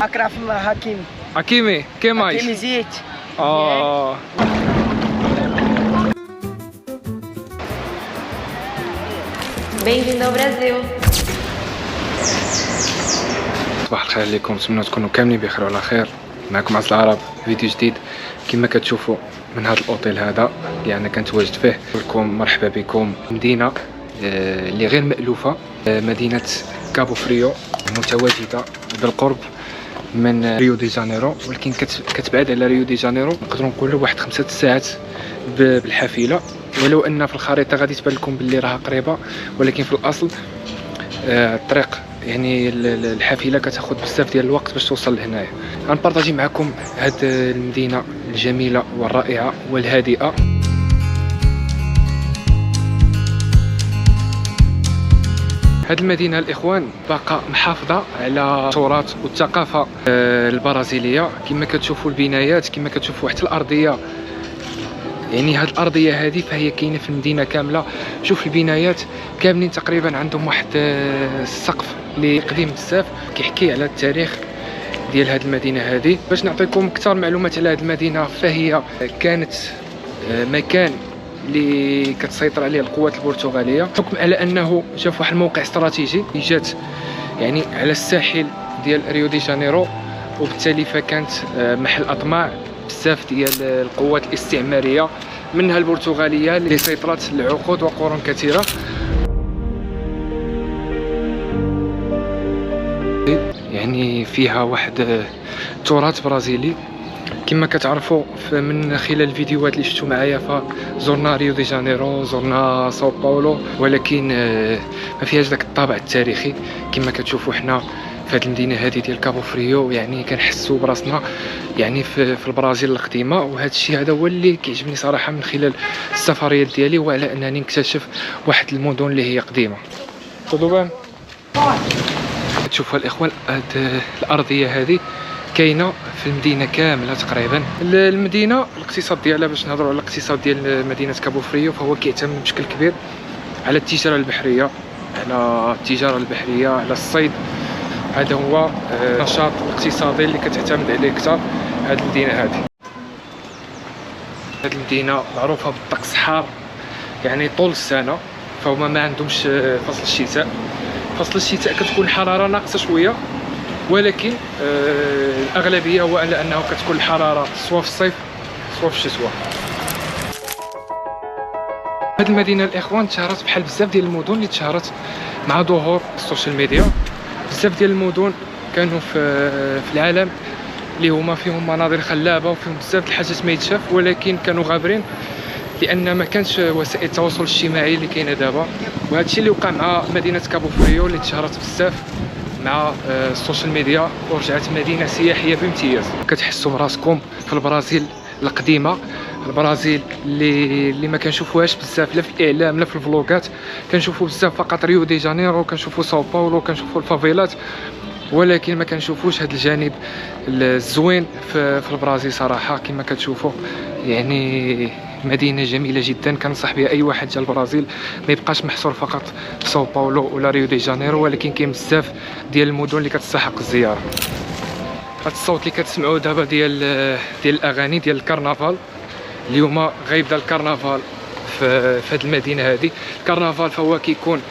Akraf Hakimi. Hakimi, que mais? Hakimi Ziyech. اه Bem-vindo ao Brasil. صباح الخير لكم، نتمنى تكونوا كاملين بخير وعلى خير. معكم عز العرب، فيديو جديد كما كتشوفوا من هذا الاوتيل هذا اللي انا كنتواجد فيه. لكم مرحبا بكم مدينه اللي غير مألوفه، مدينه كابو فريو، متواجده بالقرب من ريو دي جانيرو، ولكن كتبعد على ريو دي جانيرو نقدروا نقولوا واحد 5 ساعات بالحافله، ولو ان في الخريطه غادي تبان لكم باللي راها قريبه، ولكن في الاصل الطريق يعني الحافله كتاخذ بزاف ديال الوقت باش توصل لهنايا. غنبارطاجي معكم هاد المدينه الجميله والرائعه والهادئه. هاد المدينه الاخوان باقا محافظه على التراث والثقافه البرازيليه، كما كتشوفوا البنايات، كما كتشوفوا حتى الارضيه. يعني هاد الارضيه هذه فهي كاينه في المدينه كامله. شوف البنايات كاملين تقريبا عندهم واحد السقف اللي قديم بزاف، كيحكي على التاريخ ديال هاد المدينه هذه. باش نعطيكم اكثر معلومات على هاد المدينه، فهي كانت مكان اللي كتسيطر عليه القوات البرتغاليه، حكم على انه جا في واحد الموقع استراتيجي جات يعني على الساحل ديال ريو دي جانيرو، وبالتالي فكانت محل اطماع بزاف ديال القوات الاستعماريه منها البرتغاليه اللي سيطرت لعقود وقرون كثيره. يعني فيها واحد تراث برازيلي كما كتعرفوا من خلال الفيديوهات اللي شفتوا معايا. فزرنا ريو دي جانيرو، زرنا ساو باولو، ولكن ما فيهاش داك الطابع التاريخي. كما كتشوفوا حنا في هذه المدينه هذه ديال كابو فريو، يعني كنحسوا براسنا يعني في البرازيل القديمه. وهذا الشيء هذا هو اللي كيعجبني صراحه من خلال السفريات ديالي، وعلى انني نكتشف واحد المدن اللي هي قديمه. طلبان تشوفوا الاخوان هذه الارضيه هذه كاينه في المدينه كامله تقريبا. المدينه الاقتصاد ديالها، باش نهضروا على الاقتصاد ديال مدينه كابو فريو، فهو كيعتمد بشكل كبير على التجاره البحريه، على الصيد. هذا هو النشاط الاقتصادي اللي كتعتمد عليه اكثر هذه المدينه هذه. هذه المدينه معروفه بالطقس حار يعني طول السنه، فهما ما عندهمش فصل الشتاء. فصل الشتاء كتكون الحراره ناقصه شويه، ولكن الاغلبيه هو على انه كتكون الحراره سواء في الصيف سواء في الشتاء. هذه المدينه الاخوان تشهرت بحال بزاف ديال المدن اللي تشهرت مع ظهور السوشيال ميديا. بزاف ديال المدن كانوا في العالم اللي هما فيهم مناظر خلابه وفيهم بزاف د الحاجات ما يتشاف، ولكن كانوا غابرين لان ما كانش وسائل التواصل الاجتماعي اللي كاينه دابا. وهذا الشيء اللي وقع مع مدينه كابو فريو اللي تشهرت بزاف مع السوشيال ميديا، ورجعت مدينه سياحيه بامتياز. كتحسوا براسكم في البرازيل القديمه، البرازيل اللي ما كنشوفوهاش بزاف لا في الاعلام لا في الفلوغات. كنشوفوا بزاف فقط ريو دي جانيرو، كنشوفوا ساو باولو، كنشوفوا الفافيلات، ولكن ما كنشوفوش هذا الجانب الزوين في البرازيل صراحه. كما كتشوفوا يعني مدينه جميله جدا، كنصح بها اي واحد جا البرازيل ما يبقاش محصور فقط في ساو باولو ولا ريو دي جانيرو، ولكن كاين بزاف ديال المدن اللي كتستحق الزياره. هاد الصوت اللي كتسمعوا دابا ديال الاغاني ديال الكرنفال، اليوم غيبدا الكرنفال في هذه المدينه هذه. الكرنفال فهو كيكون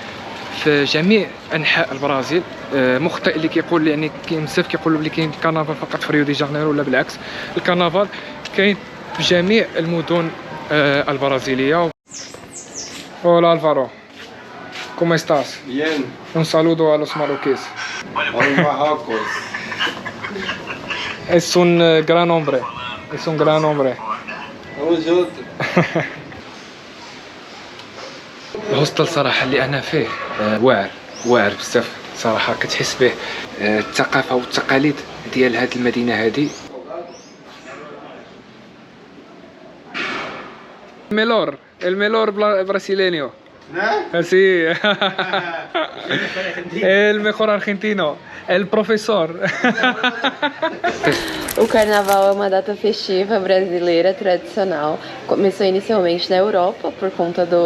في جميع انحاء البرازيل. مخطئ اللي كيقول يعني كاين بزاف كيقولوا بلي كاين الكرنفال فقط في ريو دي جانيرو، ولا بالعكس. الكرنفال كاين في جميع المدن البرازيليه. Hola Álvaro, ¿cómo estás? Bien, Un saludo a los marroquíes. hoy Marruecos. Es un gran hombre, es un gran hombre. Vamos juntos. الهوستل صراحه اللي انا فيه واعر بزاف صراحه. كتحس به الثقافه والتقاليد ديال هذه المدينه هذه. الميلور brasileño. Sí. El mejor argentino. El professor. O carnaval é uma data festiva brasileira tradicional. Começou inicialmente na Europa por conta do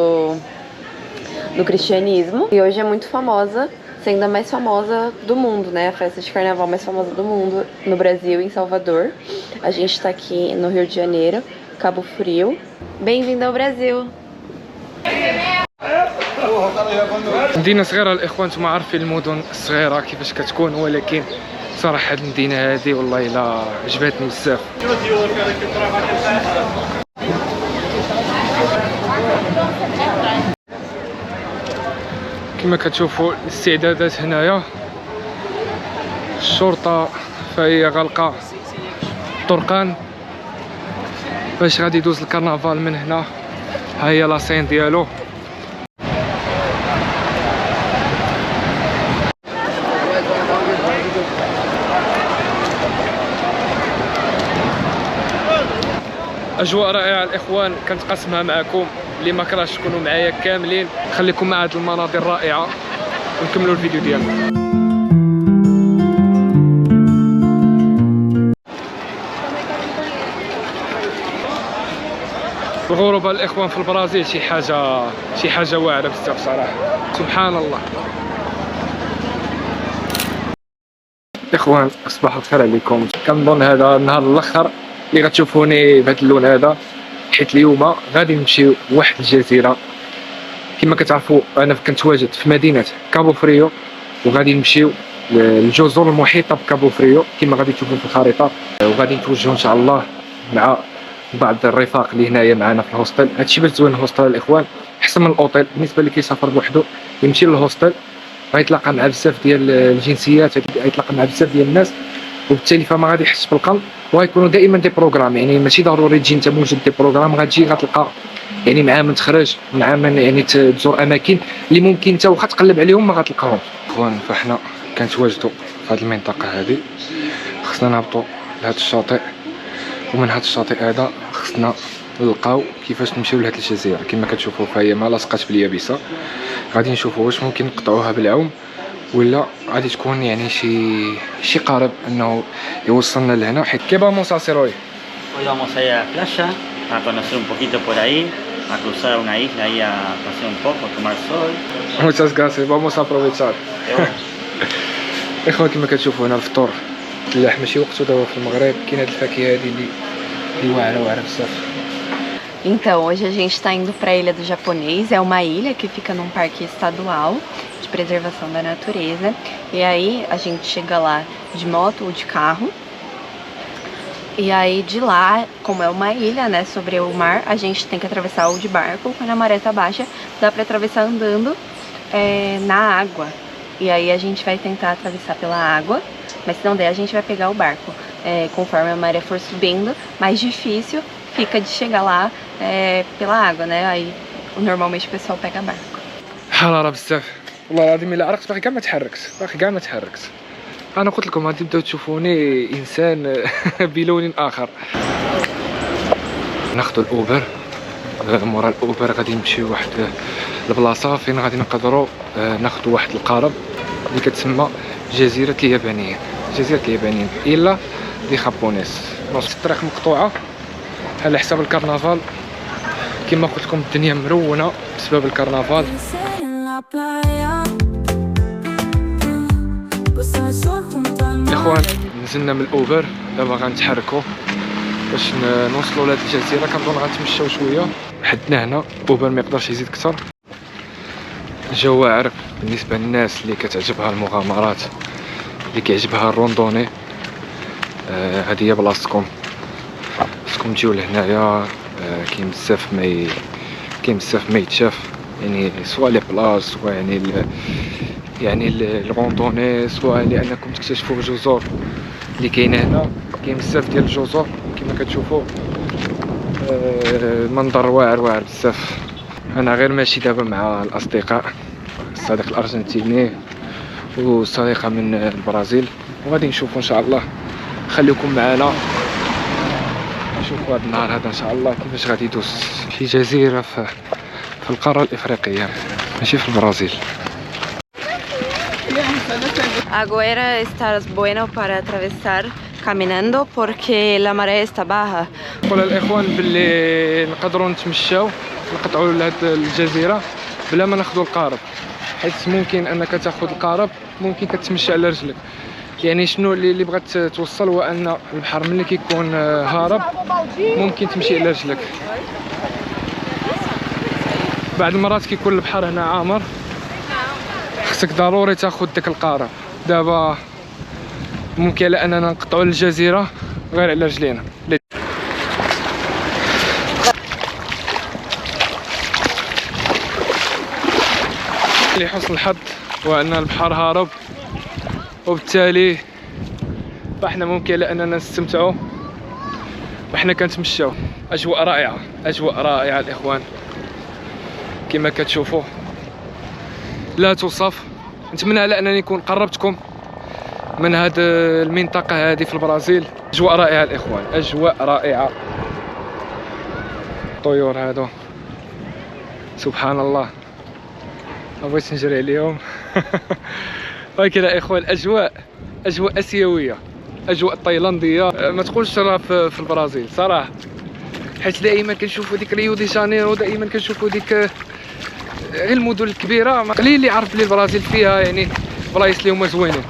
cristianismo e hoje é muito famosa sendo a mais famosa do mundo, né? A festa de carnaval mais famosa do mundo no Brasil, em Salvador. A gente tá aqui no Rio de Janeiro, Cabo Frio. Bem-vindo ao Brasil! مدينة صغيرة الإخوان، نتوما عارفين المدن الصغيرة كيفاش كتكون، ولكن صراحة هاد المدينة هادي والله إلا عجبتني بزاف. كما كتشوفوا الاستعدادات هنايا، الشرطة فهي غلقة الطرقان باش غادي يدوز الكرنفال من هنا. ها هي لاسين ديالو. اجواء رائعه الاخوان، كنتقاسمها معكم. اللي ما كرهش تكونوا معايا كاملين، خليكم مع هذه المناظر الرائعه ونكملوا الفيديو ديالنا. الغربه الاخوان في البرازيل شي حاجه واعره بزاف صراحه، سبحان الله. اخوان صباح الخير عليكم. كنظن هذا النهار الاخر اللي غتشوفوني بهذا اللون هذا، حيت اليوم غادي نمشيو لواحد الجزيره. كما كتعرفوا انا كنت واجد في مدينه كابو فريو، وغادي نمشيو للجزر المحيطه بكابو فريو كما غادي تشوفوا في الخريطه، وغادي نتوجهوا ان شاء الله مع بعض الرفاق اللي هنايا معنا في الهوستل. هادشي باش زوين الهوستل الاخوان، احسن من الاوتيل. بالنسبه اللي كيسافر بوحدو يمشي للهوستل، غيتلاقى مع بزاف ديال الجنسيات، غيتلاقى مع بزاف ديال الناس، وبالتالي فما غادي يحس بالقلق. وغيكونوا دائما دي بروغرام، يعني ماشي ضروري تجي انت موجد دي بروغرام، غتجي غتلقى يعني مع من تخرج، مع من يعني تزور اماكن اللي ممكن انت واخا تقلب عليهم ما غتلقاهمش. اخوان فاحنا كنتواجدوا في هذه المنطقه هذه، خصنا نهبطوا لهذا الشاطئ، ومن هذا الشاطئ هذا خصنا نلقاو كيفاش نمشيو لهاد الجزيره. كما كتشوفوا فهي ما لاصقاش باليابسه، غادي نشوفوا واش ممكن نقطعوها بالعوم ولا غادي تكون يعني شي قارب انه يوصلنا لهنا. حيت كي vamos a hacer hoy? Hoy vamos a ir a la playa a conocer un poquito por ahí, a cruzar una isla ahí a pasear un poco, a tomar sol. Muchas gracias, vamos a aprovechar. اخوان كما كتشوفوا هنا الفطور اللحم ماشي وقته دابا في المغرب. كاين هاد الفاكهه هادي اللي واعره بزاف. Então, hoje a gente está indo para a Ilha do Japonês. É uma ilha que fica num parque estadual de preservação da natureza. E aí a gente chega lá de moto ou de carro. E aí de lá, como é uma ilha, né, sobre o mar, a gente tem que atravessar ou de barco. Quando a maré tá baixa, dá para atravessar andando na água. E aí a gente vai tentar atravessar pela água, mas se não der a gente vai pegar o barco. Conforme a maré for subindo, mais difícil fica de chegar lá pela água, né? Aí normalmente o pessoal pega barco. حراره بزاف والله العظيم، الا عرقت باقي كاع ما تحركت. انا قلت لكم غادي تبداو تشوفوني انسان بلون اخر. ناخذ الاوبر، مورا الاوبر غادي نمشيو واحد البلاصه فين غادي نقدروا ناخذ واحد القارب اللي كتسمى جزيره اليابانيين الا دي خابونيس. نص الطريق مقطوعه على حساب الكرنفال. كما قلت لكم الدنيا مرونه بسبب الكرنفال. اخوان نزلنا من الاوبر، دابا غنتحركوا باش نوصلوا لهاد الجزيره. كنظن غنتمشاو شويه، حدنا هنا اوبر ما يقدرش يزيد اكثر. الجو واعر بالنسبه للناس اللي كتعجبها المغامرات، اللي كيعجبها الروندوني. هذه هي بلاصتكم، خصكم تجيو لهنايا. كاين بزاف ما يتشاف، يعني سواء لي بلاص، سواء يعني الروندوني، سواء لانكم تكتشفوا الجزر اللي كاينه هنا. كاين بزاف ديال الجزر كما كتشوفوا. المنظر واعر بزاف. انا غير ماشي دابا مع الاصدقاء، الصديق الارجنتيني والصديقه من البرازيل، وغادي نشوفوا ان شاء الله. خليكم معنا نشوفوا هذا النهار هذا ان شاء الله كيفاش غادي يدوز. شي جزيره في القاره الافريقيه، ماشي في البرازيل. Agora está bueno para atravessar caminhando porque la maré está baja. نقول الاخوان باللي نقدروا نتمشاو نقطعوا لهاد الجزيره بلا ما ناخذوا القارب، حيت ممكن انك تاخذ القارب ممكن كتمشي على رجلك. يعني شنو اللي بغات توصل هو ان البحر ملي كيكون هارب ممكن تمشي على رجلك. بعض المرات كيكون البحر هنا عامر خصك ضروري تاخذ داك القارب. دابا ممكن على اننا نقطعوا الجزيره غير على رجلينا. لحسن الحظ هو ان البحر هارب وبالتالي فاحنا ممكن على اننا نستمتعوا وحنا كنتمشاو. اجواء رائعه، اجواء رائعه الاخوان كما كتشوفوا لا توصف. نتمنى على انني نكون قربتكم من هذه المنطقه هذه في البرازيل. اجواء رائعه الاخوان، اجواء رائعه. طيور هادو سبحان الله بغيت نجري عليهم. هكذا اخوان اجواء اسيويه، اجواء تايلانديه ما تقولش راه في البرازيل صراحه. حيت دائما كنشوفوا ديك ريو دي جانيرو، دائما كنشوفوا ديك غير المدن الكبيره. قليل اللي عرف بلي البرازيل فيها يعني بلايص اللي هما زوينين.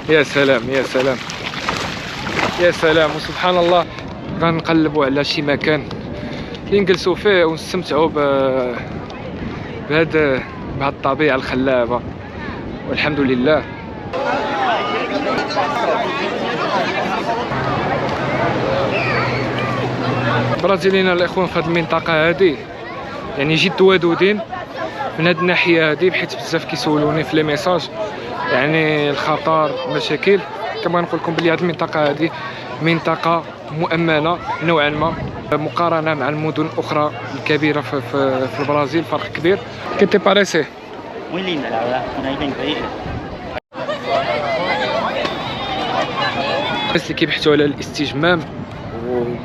يا سلام يا سلام يا سلام وسبحان الله. غنقلبوا على شي مكان اللي نجلسوا فيه ونستمتعوا بهذه الطبيعه الخلابه والحمد لله. البرازيليين الاخوان في هذه المنطقه هذه يعني جد ودودين من هذه الناحيه هذه، بحيث بزاف كيسولوني في لي ميساج يعني الخطر المشاكل. كما نقول لكم بلي هذه المنطقه هذه منطقه مؤمنه نوعا ما مقارنه مع المدن الاخرى الكبيره في البرازيل. فرق كبير. كنت باريسي Muy linda, la verdad, una isla increíble. الناس اللي كيبحثوا على الاستجمام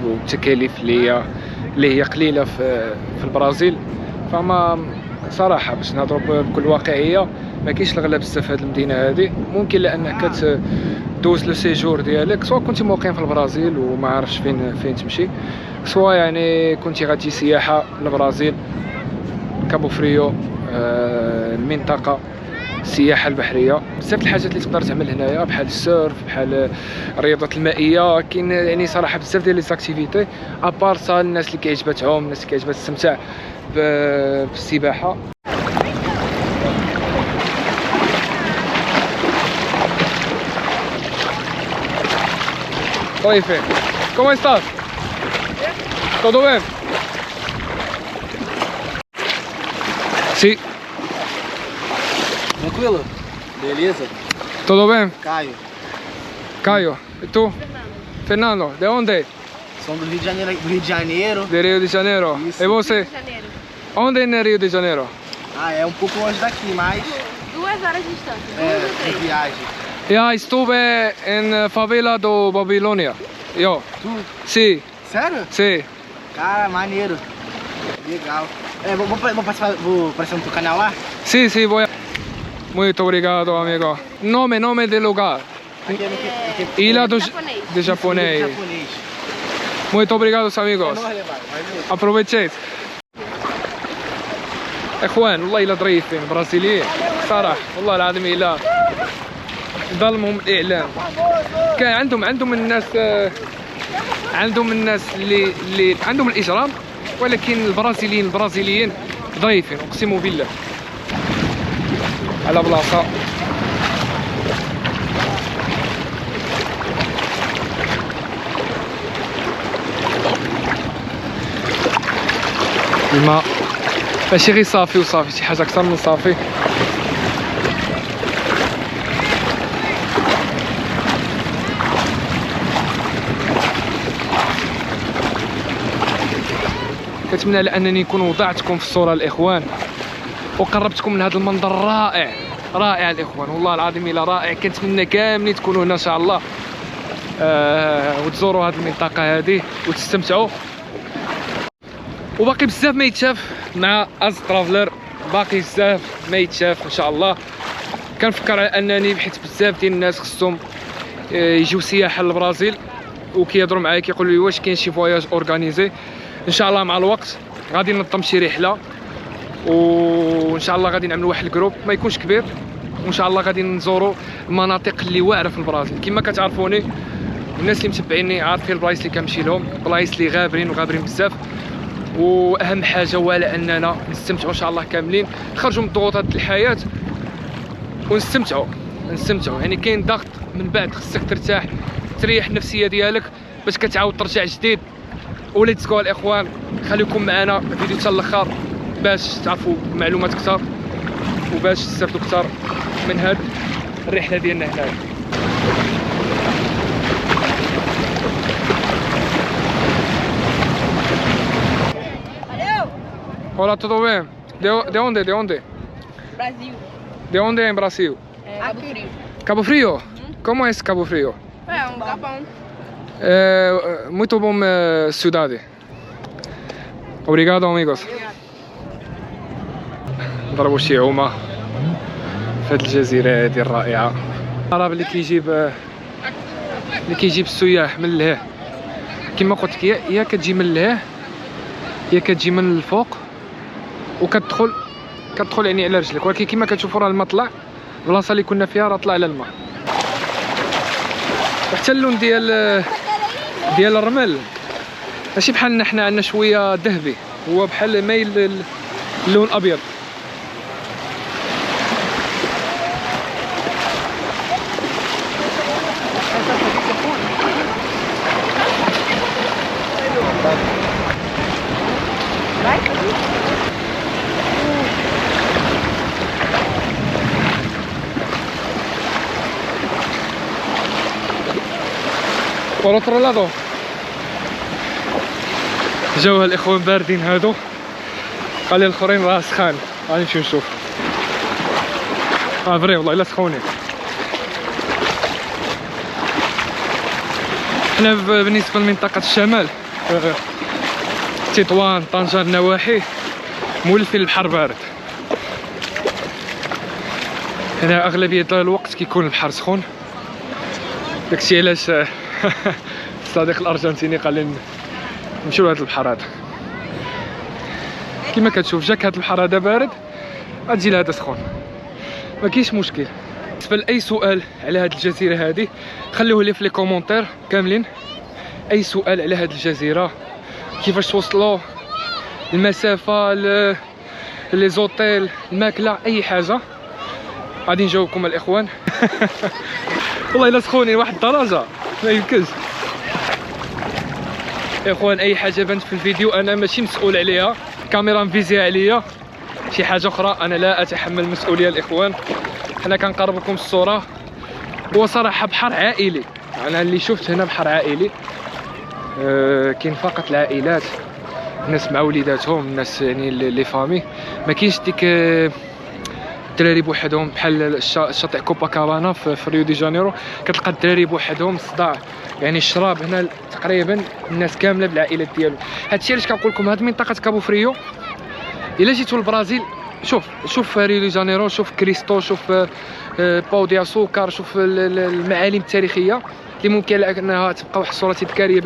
والتكاليف اللي هي قليله في البرازيل، فما صراحه باش نهضروا بكل واقعيه ما كاينش الغلا بزاف في هذه المدينه هذه. ممكن لانك كتدوز لو سيجور ديالك سواء كنتي مقيم في البرازيل وما عارفش فين تمشي، سواء يعني كنتي غادي سياحه للبرازيل كابو فريو المنطقه السياحه البحريه. بزاف الحاجات اللي تقدر تعمل هنايا بحال السيرف بحال الرياضات المائيه. كاين يعني صراحه بزاف ديال لي زاكتيفيتي ابار سا الناس اللي كيعجباتهم، الناس اللي كيعجبها تستمتع بالسباحه. Oi, Fê. Como estás? Tudo bem? Sim. Tranquilo? Beleza? Tudo bem? Caio. Caio. E tu? Fernando. De onde? São do Rio de Janeiro. Do Rio de Janeiro. De Rio de Janeiro. Isso. E você? Onde é no Rio de Janeiro? Ah, é um pouco longe daqui, mas 2 horas de distância. de viagem. Já estuve em favela do Babilônia. Eu. Tu? Sim, Sério? sim. Cara, maneiro. Legal. Vou aparecer no teu canal lá? Sim, sim, vou. Muito obrigado, amigo. Nome do lugar. Ilha do de japonês. Japonês. Muito obrigado, amigos. Nós levar, vai ver. Aproveitate. اخوان والله الا ظريفين برازيليين صراحه، والله العظيم الا ظلمهم الاعلام. كان عندهم الناس اللي عندهم الاجرام، ولكن البرازيليين ظريفين اقسم بالله. على بلاصه الماء ماشي غير صافي وصافي، شي حاجه اكثر من صافي. كنتمنى على انني نكون وضعتكم في الصوره الاخوان وقربتكم من هذا المنظر رائع الاخوان، والله العظيم الا رائع. كنتمنى كاملين تكونوا هنا ان شاء الله وتزوروا هذه المنطقه هذه وتستمتعوا. وباقي بزاف ما يتشاف مع از ترافلر، باقي بزاف ما يتشاف ان شاء الله. كنفكر على انني بحيث بزاف ديال الناس خصهم يجيو سياحه للبرازيل، وكيهضروا معايا كيقولوا لي واش كاين شي فواياج اورغانيزي. ان شاء الله مع الوقت غادي ننظم شي رحله، وان شاء الله غادي نعملوا واحد الجروب ما يكونش كبير، وان شاء الله غادي نزوروا المناطق اللي واعره في البرازيل. كما كتعرفوني الناس اللي متبعيني عارفين البلايص اللي كنمشي لهم، بلايص اللي غابرين بزاف. واهم حاجه هو على اننا نستمتعوا ان شاء الله كاملين، نخرجوا من ضغوطات الحياه ونستمتعوا. يعني كاين ضغط من بعد خصك ترتاح، تريح النفسيه ديالك باش كتعاود ترجع جديد. وليتس جو الاخوان، خليكم معنا الفيديو حتى الاخر باش تعرفوا معلومات اكثر وباش تستافدوا اكثر من هاد الرحله ديالنا هنايا. Hola, ¿todo bien? ¿De dónde? Brasil. ¿De dónde en Brasil? Cabo Frio. Cabo Frio? ¿Cómo es Cabo Frio? É um lugar bom. Muito bom cidade. Obrigado amigos. نضربوا شي عومة في هاد الجزيرة هادي الرائعة. الشراب اللي كيجيب السياح من لهيه، كما قلت لك يا كتجي من لهيه يا كتجي من الفوق وكتدخل يعني على رجلك، ولكن كما كتشوفوا راه الماء طلع، البلاصه اللي كنا فيها راه طلع على الماء. حتى اللون ديال الرمل ماشي بحالنا حنا عندنا شويه ذهبي، هو بحال مايل اللون ابيض. por otro lado جاو الاخوان باردين هادو، قال لي الاخرين راه سخان. غادي نمشيو نشوف. فري والله الا سخونين. حنا بالنسبه لمنطقه الشمال تطوان طنجة النواحي مولفين البحر بارد. هنا اغلبيه الوقت كيكون البحر سخون، داكشي علاش الصديق الارجنتيني قال لي نمشيو لهاد البحر هذا. كما كتشوف جاك هاد البحر هذا بارد، غتجي لهذا سخون، ما كاينش مشكل. بالنسبه لاي سؤال على هاد الجزيره هذه خلوه لي في لي كومونتير كاملين. اي سؤال على هاد الجزيره، كيفاش توصلوا، المسافه، لي زوتيل، الماكله، اي حاجه غادي نجاوبكم الاخوان. والله الا سخونين واحد الدرجه ما يمكنش. يا اخوان اي حاجه بانت في الفيديو انا ماشي مسؤول عليها، الكاميرا مفيزيه عليا، شي حاجه اخرى انا لا اتحمل المسؤوليه. الاخوان حنا كنقرب لكم الصوره، هو صراحه بحر عائلي، انا اللي شفت هنا بحر عائلي. كاين فقط العائلات، الناس مع وليداتهم، الناس يعني لي فامي، ما كاينش ديك الدراري بوحدهم بحال شاطئ كوباكابانا في ريو دي جانيرو. كتلقى الدراري بوحدهم صداع، يعني الشراب هنا تقريبا الناس كامله بالعائلات ديالهم. هادشي علاش كنقول لكم هاد منطقه كابو فريو الا جيتوا للبرازيل شوف ريو دي جانيرو، شوف كريستو، شوف باو دي اسوكار، شوف المعالم التاريخيه اللي ممكن انها تبقى واحد الصوره تذكاريه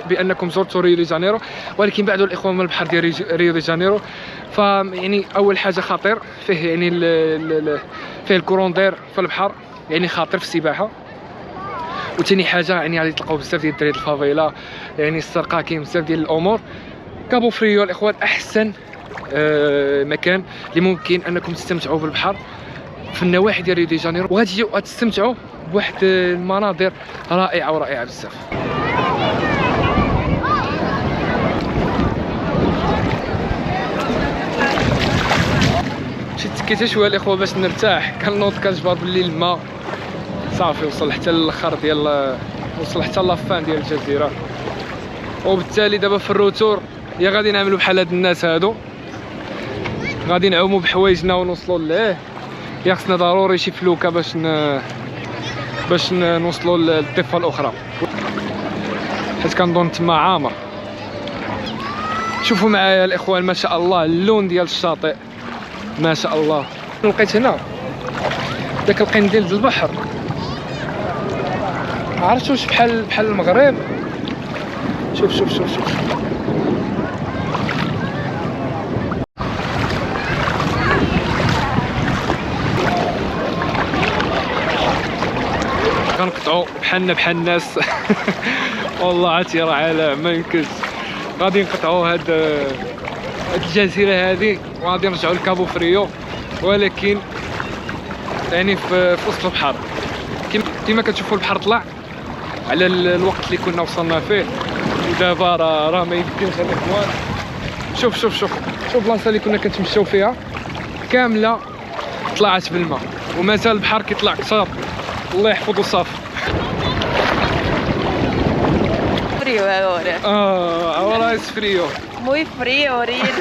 بانكم زرتوا ريو دي جانيرو. ولكن بعدوا الاخوان من البحر ديال ريو دي جانيرو، فيعني اول حاجه خطير فيه، يعني فيه الكوروندير في البحر، يعني خاطر في السباحه. وثاني حاجه يعني غادي تلقاو بزاف ديال الدراري الفافيلا، يعني السرقه، كاين بزاف ديال الامور. كابو فريو الاخوان احسن مكان اللي ممكن انكم تستمتعوا بالبحر في النواحي ديال ريو دي جانيرو، وغتجيو تستمتعوا بواحد المناظر رائعه بزاف. مشيت تكيت شويه الاخوه باش نرتاح، كنوض كنجبر بالليل الماء صافي، وصل حتى للاخر ديال وصل حتى لافان ديال الجزيره. وبالتالي دابا في الروتور يا غادي نعملوا بحال هاد الناس هادو، غادي نعوموا بحوايجنا ونوصلوا ليه، يا خصنا ضروري شي فلوكه باش نوصلوا للضفه الاخرى، حيت كنظن تما عامر. شوفوا معايا الاخوان ما شاء الله اللون ديال الشاطئ ما شاء الله. لقيت هنا داك القنديل ديال البحر، عرفتوا واش بحال المغرب شوف شوف شوف شوف كنقطعوا بحالنا بحال الناس. والله عرفتي راه عالم ما يمكنش. غادي نقطعوا هاد الجزيره هذه وغادي نرجعوا لكابو فريو، ولكن يعني في وسط البحر. كما كتشوفوا البحر طلع على الوقت اللي كنا وصلنا فيه، ودابا راه ما يمكنش الاخوان. شوف شوف شوف شوف البلاصه اللي كنا كنتمشاو فيها كامله طلعت بالماء، ومازال البحر كيطلع اكثر. الله يحفظه صافي. Frio agora. Agora é frio. Muito frio, Rir.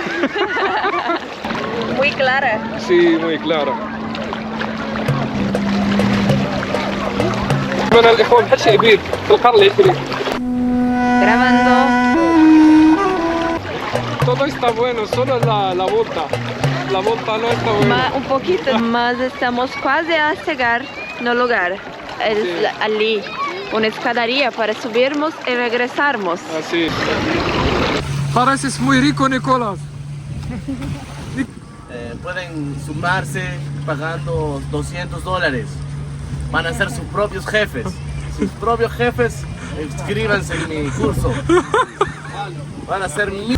Muito clara. Sí, muy claro. أنا الإخوان بحال شي عبيد في القرن العشرين. Gravando. Todo está bueno, solo la volta. La volta no está buena. Um pouquinho, mas estamos quase a chegar no lugar. Ali, uma escadaria para subirmos e regressarmos. Así. Pareces muy rico, Nicolás. Pueden sumarse pagando $200. Van a ser sus propios jefes. Sus propios jefes, inscríbanse en mi curso. Van a ser mi...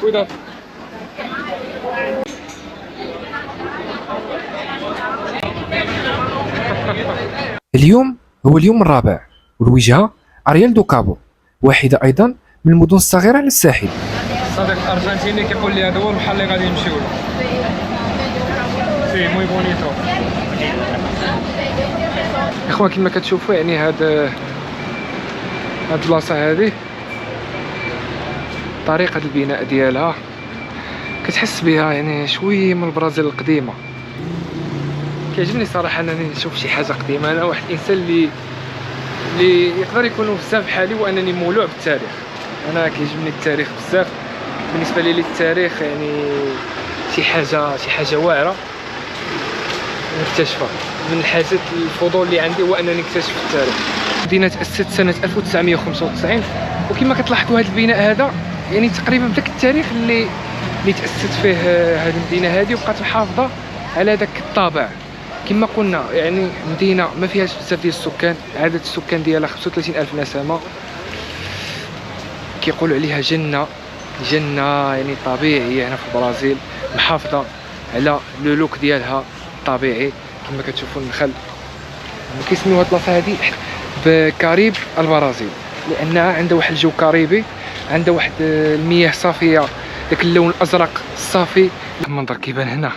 Cuidado. اليوم هو اليوم الرابع، والوجهة أريال دو كابو، واحدة أيضا من المدن الصغيرة على الساحل. صديق الأرجنتيني كيقول لي هذا هو البحر اللي غادي نمشيو له. سي موي بونيتو. إخوان كما كتشوفوا يعني هاد البلاصة هذه طريقة البناء ديالها كتحس بها يعني شويه من البرازيل القديمه. كيعجبني صراحه انني نشوف شي حاجه قديمه. انا واحد الانسان اللي يقدر يكون بزاف بحالي وانني مولوع بالتاريخ. انا كيعجبني التاريخ بزاف. بالنسبه لي التاريخ يعني شي حاجه واعره نكتشفها. من الحاجات الفضول اللي عندي هو انني نكتشف التاريخ. المدينه تاسست سنه 1995، وكما كتلاحظوا هذا البناء هذا يعني تقريبا بداك التاريخ اللي تاسست فيه هذه المدينه هذه، وبقات محافظه على داك الطابع. كما قلنا يعني مدينه ما فيهاش بزاف ديال السكان، عدد السكان ديالها 35,000 نسمه. كيقولوا عليها جنه يعني طبيعيه هنا في البرازيل، محافظه على لو لوك ديالها الطبيعي. كما كتشوفوا النخل كيسميوها البلاصه هذه بكاريب البرازيل، لانها عندها واحد الجو كاريبي، عندها واحد المياه صافيه، داك اللون الازرق الصافي. المنظر كيبان هنا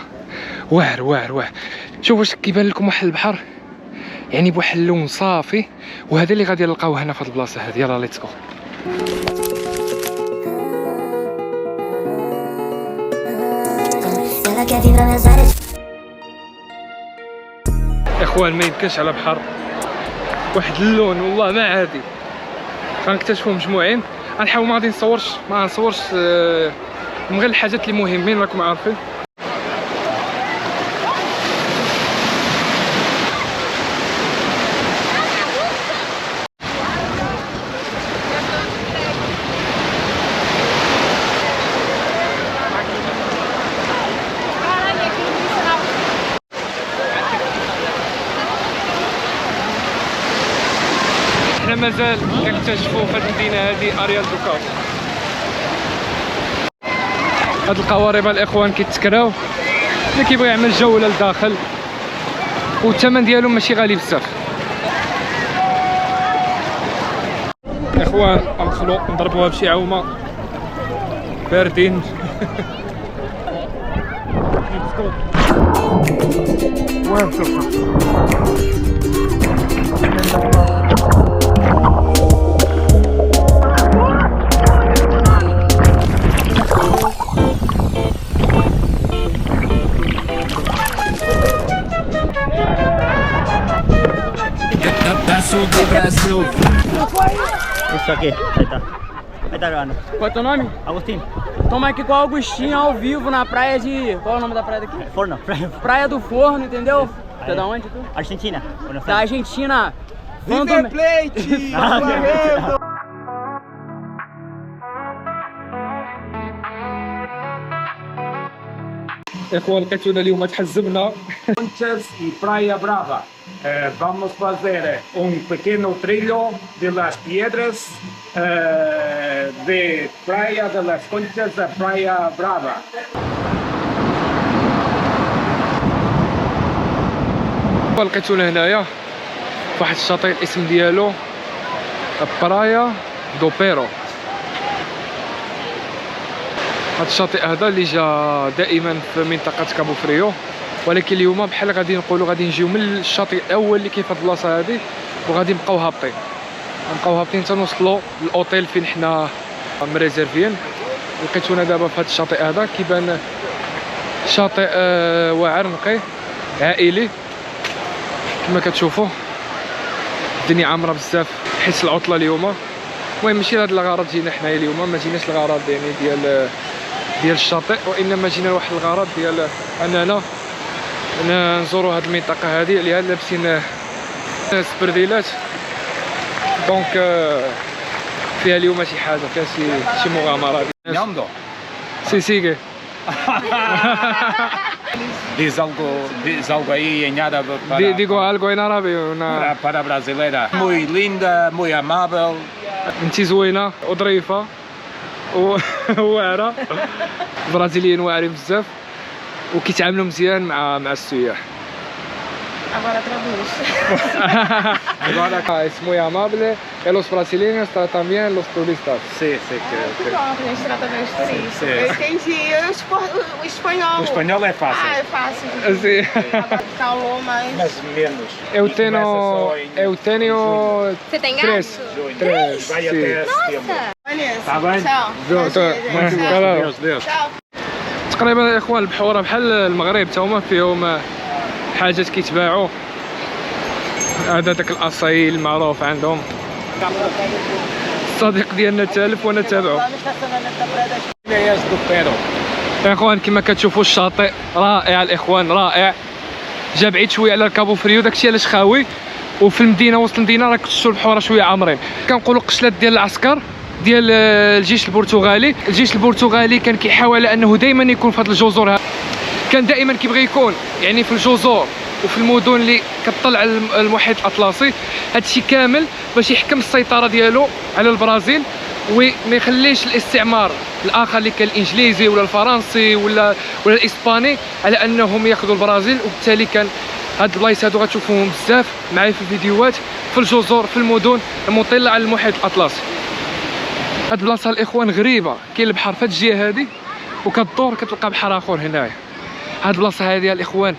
واعر. شوفوا واش كيبان لكم واحد البحر يعني بواحد اللون صافي، وهذا اللي غادي نلقاوه هنا في هذه البلاصه هذه. يلا ليتس جو. اخوان ما يمكنش على بحر واحد اللون والله ما عادي. غنكتشفوا مجموعين. غنحاول ما غادي نصورش من غير الحاجات اللي مهمين راكم عارفين. احنا مازال كنكتشفوا في هذه المدينه هذه اريال دو كابو. هاد القوارب الاخوان كيتكراو، اللي كيبغي يعمل جوله لداخل والثمن ديالهم ماشي غالي بزاف. اخوان ندخلوا نضربوها بشي عومه باردين. sul do Brasil. Isso aqui. Aí tá. Aí tá gravando. Qual é teu nome? Agostinho. Toma aqui com o Agostinho ao vivo na praia de... Qual é o nome da praia daqui? Forno. Praia do Forno, entendeu? Você é Aí. da onde, tu? Argentina. Buenos Da Aires. Argentina. River Plate! اخوان لقيتونا اليوم تحزبنا. Conchas y Praia Brava. Vamos fazer pequeno trilho de las piedras de Praia de las Conchas a Praia Brava. لقيتونا هنايا واحد الشاطئ الاسم ديالو برايا دو بيرو. هاد الشاطئ هذا اللي جا دائما في منطقة كابو فريو، ولكن اليوم بحال غادي نقولوا غادي نجيو من الشاطئ الاول اللي كاين في هاد البلاصه هادي وغادي نبقاو هابطين تنوصلوا للاوتيل فين حنا مريزيرفين. لقيتونا دابا في هاد الشاطئ هذا كيبان شاطئ واعر نقي عائلي كما كتشوفوا. الدنيا عامره بزاف حيت العطله اليوم. المهم ماشي لهاد الغرض جينا حنايا اليوم، ما جيناش الغرض يعني ديال الشاطئ، وانما جينا لواحد الغرض ديال اننا نزوروا هاد المنطقه هذه اللي لابسين سبرديلات. دونك فيها اليوم شي حاجه، فيها شي مغامره. Nando, سيكي diz algo aí em árabe digo algo en árabe. para brasileira. Muy linda, muy amable. انتي زوينه وظريفه وواعره. البرازيليين واعرين بزاف وكيتعاملوا مزيان مع السياح. Agora traduz. Agora es muy amable y los brasileños tratan bien los turistas. Sí, Que bom que a gente trata bem os turistas. Sim. Eu entendi o espanhol. O espanhol é fácil. Ah, é fácil. Sí. Agora calou mais. Mas menos. Eu tenho Você tem tres. Vai Sí. até setembro. Vanessa. Tá bem? Tchau. Deus. Tchau. تقريبا يا اخوان البحوره بحال المغرب تا هما فيهم حاجات كيتباعوا. هذا داك الاصيل المعروف عندهم. الصديق ديالنا تالف وانا تابعو. Meias do Pero. يا اخوان كما كتشوفوا الشاطئ رائع الاخوان، رائع. جا بعيد شويه على الكابو فريو، داكشي علاش خاوي. وفي المدينه وسط المدينه راه كتشوفوا البحوره شويه عامرين. كنقولوا قشلات ديال العسكر ديال الجيش البرتغالي. الجيش البرتغالي كان كيحاول على انه دائما يكون في هذه الجزر، كان دائما كيبغي يكون يعني في الجزر وفي المدن اللي كتطلع المحيط الاطلسي. هادشي كامل باش يحكم السيطره ديالو على البرازيل وما يخليش الاستعمار الاخر اللي كان الانجليزي ولا الفرنسي ولا الاسباني على انهم ياخذوا البرازيل. وبالتالي كان هاد البلايص هادو غتشوفوهم بزاف معايا في الفيديوهات في الجزر في المدن المطله على المحيط الاطلسي. هاد البلاصه الاخوان غريبه، كاين البحر في هاد الجهه هادي وكتدور كتلقى بحر اخر هنايا. هاد البلاصه هادي الاخوان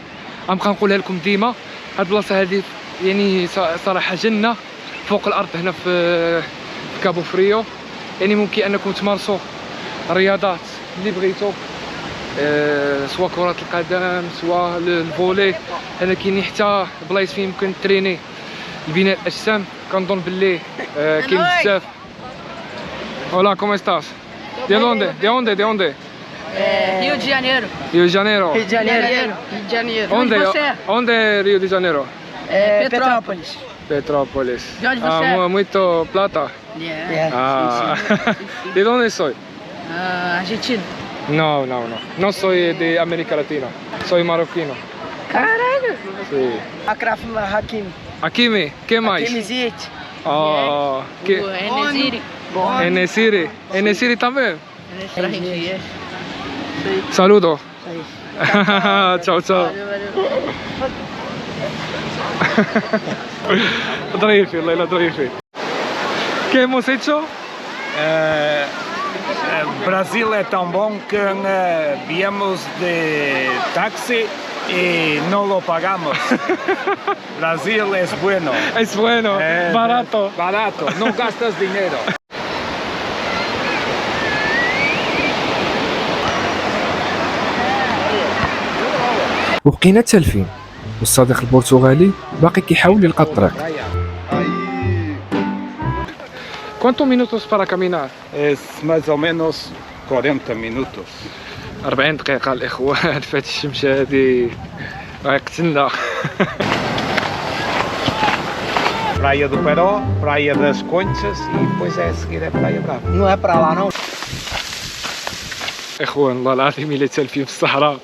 غنبقى نقولها لكم ديما، هاد البلاصه هادي يعني صراحه جنه فوق الارض هنا في كابو فريو. يعني ممكن انكم تمارسوا الرياضات اللي بغيتوا، سواء كره القدم سواء الفولي. هنا كاينين حتى بلايص فين يمكن تريني البناء الاجسام. كنظن باللي كاين بزاف. Hola, ¿cómo estás? ¿De dónde? ¿De dónde? ¿De dónde? Rio de Janeiro. Rio de Janeiro. Rio de Janeiro. Rio de Janeiro. ¿Dónde? ¿Dónde Rio de Janeiro? Petrópolis. Petrópolis. De onde você é? Muito plata. Ah. ¿De dónde soy? Argentina. No, no, no. No soy de América Latina. Soy marroquino. Caralho. Sí. Akraf Hakim. Hakimi, ¿qué más? Zit. Ah, ¿qué? Enesiri. Enesiri. Enesiri también. Enesiri. Saludos. Chao, chao. ظريفي والله لا ظريفي. ¿Qué hemos hecho? Brasil é tão bom que viemos de táxi y no lo pagamos. Brasil es bueno. Es bueno, barato. Barato, no gastas dinero. وبقينا تالفين والصديق البرتغالي باقي كيحاول يلقى الطريق. Aí Quantos minutos para caminar? É mais ou menos 40 minutos. 40 دقيقة الإخوان في هاد الشمس هادي غيقتلنا. Praia do Peró, Praia das Conchas e depois a seguir é Praia Brava. Não é pra lá, não? إخوان الله العظيم إلا تالفين في الصحراء.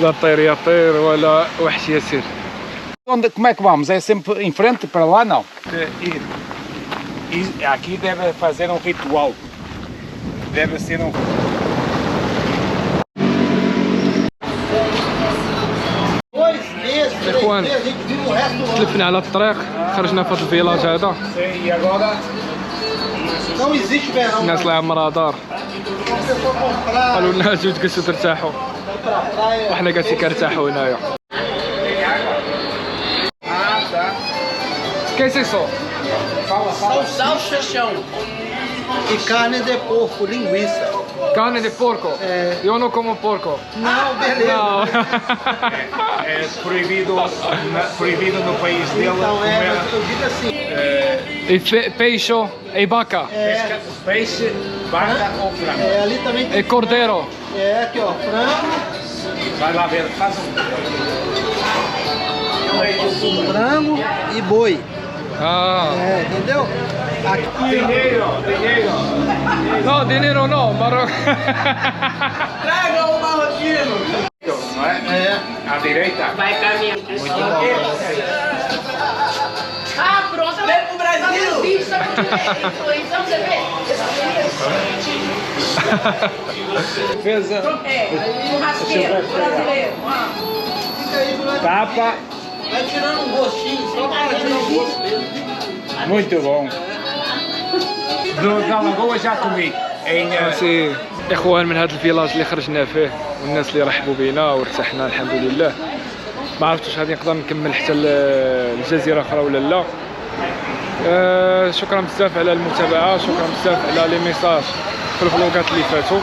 لا طير يطير ولا وحش يسير. Como é que vamos? É sempre em frente para lá? Não. Aqui deve fazer um ritual. Deve ser um. إخوان تلفنا على الطريق خرجنا في هاد الفيلاج هذا. E agora? Não existe verão. الناس اللي عمرها دار قالوا لنا اجيو تجلسوا ترتاحوا وحنا جالسين كنرتاحوا هنايا. Que é isso? Salsichão. E carne de porco, linguiça. Carne de porco? Eu não como porco. Não, beleza. Não. É proibido no país dele Então comer eu digo assim. E peixe e vaca? peixe, vaca ou frango. Ali também tem. E cordeiro? Aqui ó, frango. Vai lá ver, faz Frango e boi. Ah. Entendeu? Aqui. Dinheiro. Não, dinheiro não, Traga o marroquino. Não é? À direita. Vai caminhar. Ah, pronto. Vem pro Brasil. Influência, você vê? Fez Churrasqueiro brasileiro. tapa. Vai tirando um gostinho, só para tirar um gosto dele. Muito bom. Da Lagoa já comi. سي اخوان من هذا الفيلاج اللي خرجنا فيه والناس اللي رحبوا بينا وارتحنا الحمد لله. ما عرفتش غادي نقدر نكمل حتى الجزيره اخرى ولا لا. شكرا بزاف على المتابعه، شكرا بزاف على لي ميساج في الفلوقات اللي فاتوا.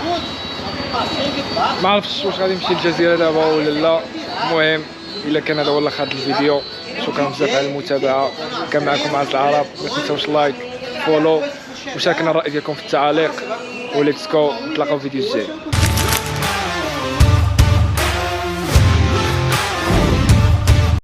ما عرفتش واش غادي نمشي للجزيره دابا ولا لا. المهم الا كان هذا هو الاخر هذا الفيديو، شكرا بزاف على المتابعه. كان معكم عز العرب، ما تنساوش لايك فولو وشاركنا الراي ديالكم في التعاليق وليتس جو، نتلاقاو في فيديو الجاي.